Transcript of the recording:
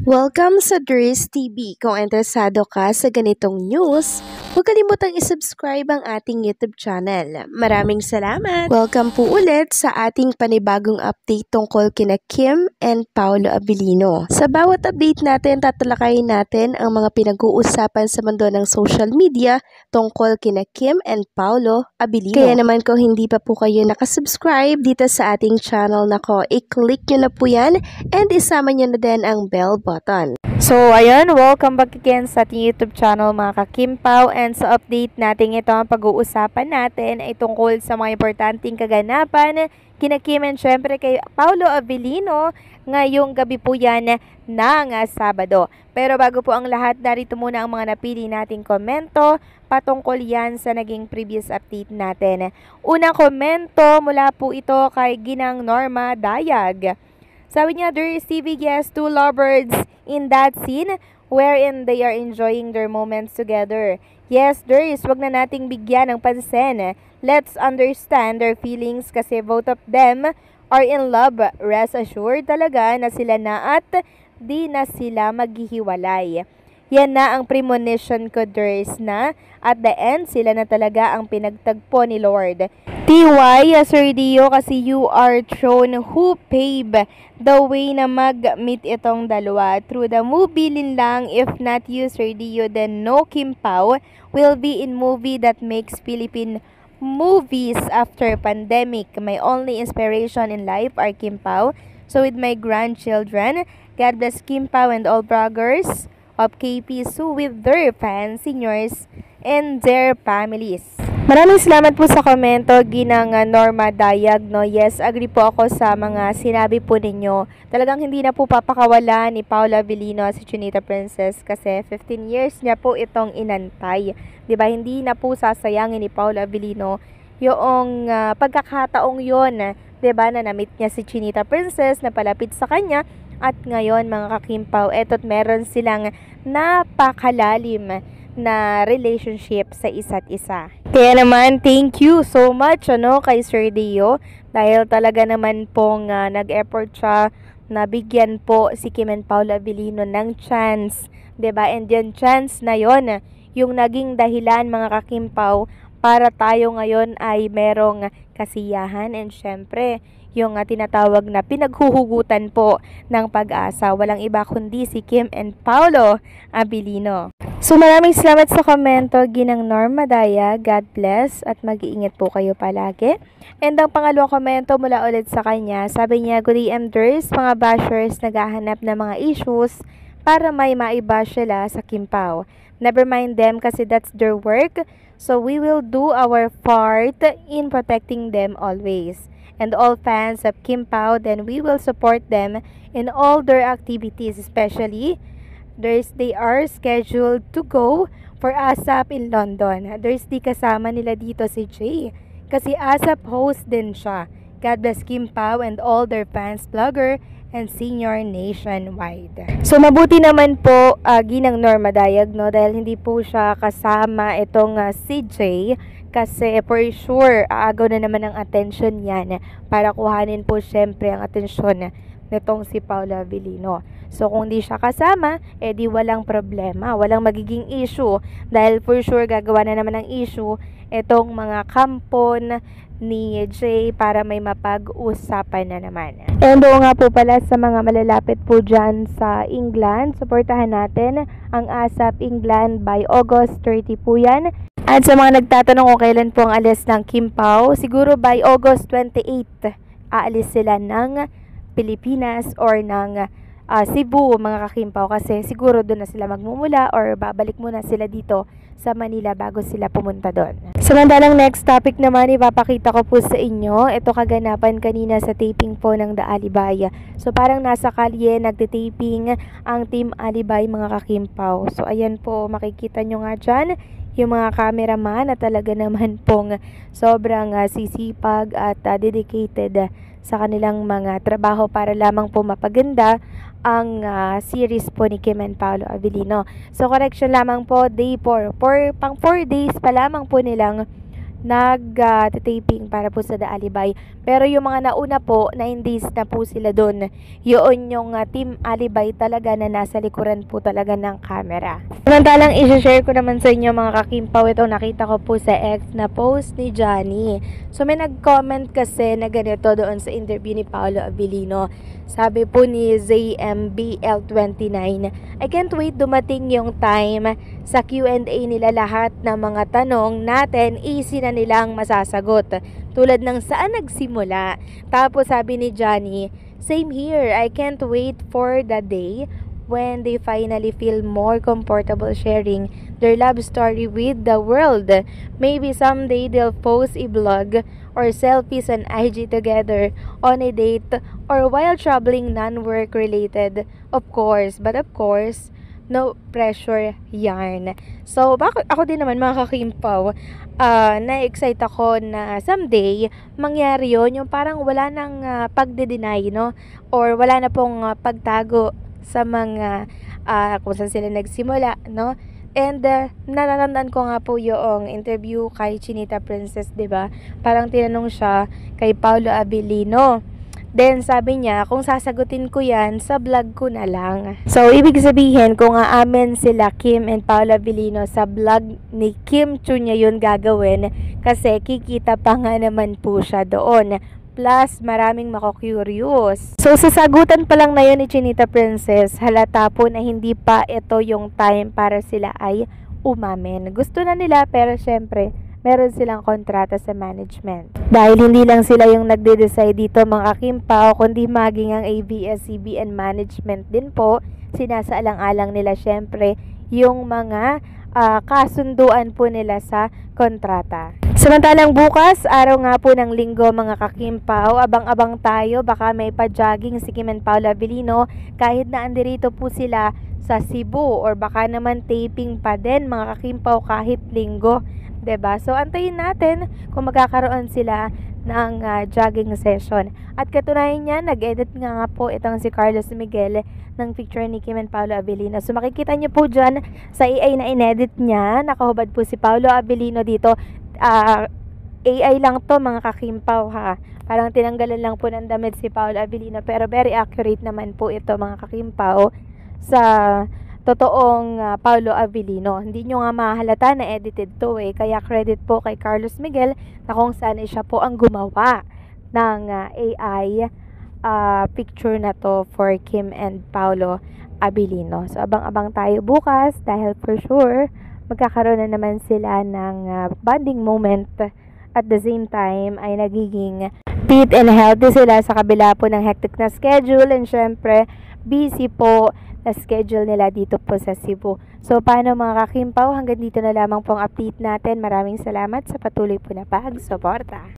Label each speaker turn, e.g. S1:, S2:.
S1: Welcome sa Dries TV. Kung interesado ka sa ganitong news, huwag kalimutang isubscribe ang ating YouTube channel. Maraming salamat! Welcome po ulit sa ating panibagong update tungkol kina Kim and Paolo Abilino. Sa bawat update natin, tatalakayin natin ang mga pinag-uusapan sa mundo ng social media tungkol kina Kim and Paolo Abilino. Kaya naman kung hindi pa po kayo nakasubscribe dito sa ating channel nako, i-click nyo na po yan and isama nyo na din ang bell button.
S2: So, ayun, welcome back again sa ating YouTube channel mga ka-Kimpaw, and sa update natin ito, ang pag-uusapan natin ay tungkol sa mga importanteng kaganapan kina Kim and syempre kay Paolo Abilino ngayong gabi po yan ng Sabado. Pero bago po ang lahat, narito muna ang mga napili nating komento patungkol yan sa naging previous update natin. Unang komento mula po ito kay Ginang Norma Dayag. Sabi niya, they're receiving yes two lovebirds in that scene wherein they are enjoying their moments together. Yes, there is. Wag na nating bigyan ng pansin. Let's understand their feelings kasi both of them are in love. Rest assured talaga na sila na at di na sila maghihiwalay. Yan na ang premonition ko, Dries, na at the end, sila na talaga ang pinagtagpo ni Lord. TY, Sir Dio, kasi you are throne who pave the way na mag-meet itong dalawa. Through the movie lang, if not you, Sir Dio, then no Kimpaw will be in movie that makes Philippine movies after pandemic. My only inspiration in life are Kimpaw. So with my grandchildren, God bless Kimpaw and all bloggers of KP Su with their fans, seniors, and their families. Maraming salamat po sa komento, Ginang Norma Dayag, no? Yes, agree po ako sa mga sinabi po ninyo. Talagang hindi na po papakawala ni Paolo Abilino si Chinita Princess kasi 15 years niya po itong inantay. 'Di ba? Hindi na po sasayangin ni Paolo Abilino yung pagkakataong 'yon, 'di ba, na na-meet niya si Chinita Princess na palapit sa kanya. At ngayon mga ka-Kimpaw, eto't meron silang napakalalim na relationship sa isa't isa. Kaya naman, thank you so much kay Sir Dio dahil talaga naman pong nag-effort siya na bigyan po si Kim and Paolo Abilino ng chance. 'Di ba? And yung chance na yon yung naging dahilan mga ka-Kimpaw para tayo ngayon ay merong kasiyahan and syempre yung tinatawag na pinaghuhugutan po ng pag-asa. Walang iba kundi si Kim and Paolo Abilino. So maraming salamat sa komento, Ginang Norma Daya. God bless at mag-iingat po kayo palagi. And ang pangalawang komento mula ulit sa kanya, sabi niya, good AM Dries, mga bashers naghahanap ng mga issues para may maibash sila sa Kimpaw. Never mind them kasi that's their work. So we will do our part in protecting them always. And all fans of Kimpaw, then we will support them in all their activities, especially they are scheduled to go for ASAP in London. Di kasama nila dito si Jay kasi ASAP host din siya. God bless Kimpaw and all their fans, blogger, and senior nationwide. So mabuti naman po Ginang Norma Dayag, no, dahil hindi po siya kasama itong si Jay kasi for sure aagaw na naman ang attention yan para kuhanin po syempre ang atensyon nitong si Paolo Abilino. So kung di siya kasama, di walang problema, walang magiging issue dahil for sure gagawa na naman ng issue itong mga kampon ni Jay para may mapag-usapan na naman. And oo nga po pala sa mga malalapit po dyan sa England, supportahan natin ang ASAP England by August 30 po yan. At sa mga nagtatanong kung kailan po ang alis ng Kimpaw, siguro by August 28 aalis sila ng Pilipinas or ng Cebu mga ka-Kimpaw kasi siguro doon na sila magmumula or babalik muna sila dito sa Manila bago sila pumunta doon. Samantalang next topic naman, ipapakita ko po sa inyo ito kaganapan kanina sa taping po ng The Alibay. So parang nasa kalye nagte-taping ang Team Alibay mga ka-Kimpaw. So ayan po, makikita nyo nga dyan yung mga cameraman na talaga naman pong sobrang sisipag at dedicated sa kanilang mga trabaho para lamang po mapaganda ang series po ni Kim and Paolo Abilino. So correction lamang po, day 4. Pang 4 days pa lamang po nilang nag-taping para po sa The Alibay. Pero yung mga nauna po, 9 days na po sila doon. Yun yung Team Alibay talaga na nasa likuran po talaga ng camera. Samantalang i-share ko naman sa inyo mga kakimpaw, ito nakita ko po sa X na post ni Johnny. So may nag-comment kasi na ganito doon sa interview ni Paolo Abilino. Sabi po ni ZMBL29, I can't wait dumating yung time sa Q&A nila, lahat ng mga tanong natin easy na nilang masasagot. Tulad ng saan nagsimula. Tapos sabi ni Johnny, same here, I can't wait for the day when they finally feel more comfortable sharing their love story with the world. Maybe someday they'll post a vlog or selfies on IG together on a date or while traveling, non-work related, of course. But of course, no pressure yarn. So, ako din naman mga kakimpaw, na-excite ako na someday mangyari yun, yung parang wala nang pagde-deny, no? Or wala na pong pagtago sa mga kung saan sila nagsimula, no? And natatandaan ko nga po yung interview kay Chinita Princess, 'di ba? Parang tinanong siya kay Paolo Abilino. Then sabi niya, kung sasagutin ko 'yan sa vlog ko na lang. So ibig sabihin, kung aamin sila Kim and Paolo Abilino sa vlog ni Kim Chu niya 'yun gagawin kasi kikita pa nga naman po siya doon. Plus, maraming mako-curious. So, sasagutan pa lang na yun ni Chinita Princess, halata po na hindi pa ito yung time para sila ay umamin. Gusto na nila, pero syempre, meron silang kontrata sa management. Dahil hindi lang sila yung nagde-decide dito mga kakimpaw, kundi maging ang ABS-CBN management din po, sinasaalang-alang nila syempre yung mga kasunduan po nila sa kontrata. Samantalang bukas, araw nga po ng linggo mga kakimpaw, abang-abang tayo, baka may pa-jogging si Kim and Paolo Abilino kahit na andirito po sila sa Cebu, or baka naman taping pa din mga kakimpaw kahit linggo, 'di ba? So antayin natin kung magkakaroon sila ng jogging session. At katunayan niya, nag-edit nga po itong si Carlos Miguel ng picture ni Kim and Paolo Abilino. So makikita niyo po dyan sa AI na inedit niya, nakahubad po si Paolo Abilino dito. AI lang to mga kakimpaw ha. Parang tinanggalan lang po ng damit si Paolo Abilino, pero very accurate naman po ito mga kakimpaw sa totoong Paolo Abilino. Hindi nyo nga mahalata na edited to kaya credit po kay Carlos Miguel na kung saan siya po ang gumawa ng AI picture na to for Kim and Paolo Abilino. So abang-abang tayo bukas dahil for sure magkakaroon na naman sila ng bonding moment, at the same time ay nagiging fit and healthy sila sa kabila po ng hectic na schedule, and syempre busy po na schedule nila dito po sa Cebu. So paano mga kakimpaw, hanggang dito na lamang pong update natin. Maraming salamat sa patuloy po na pagsuporta.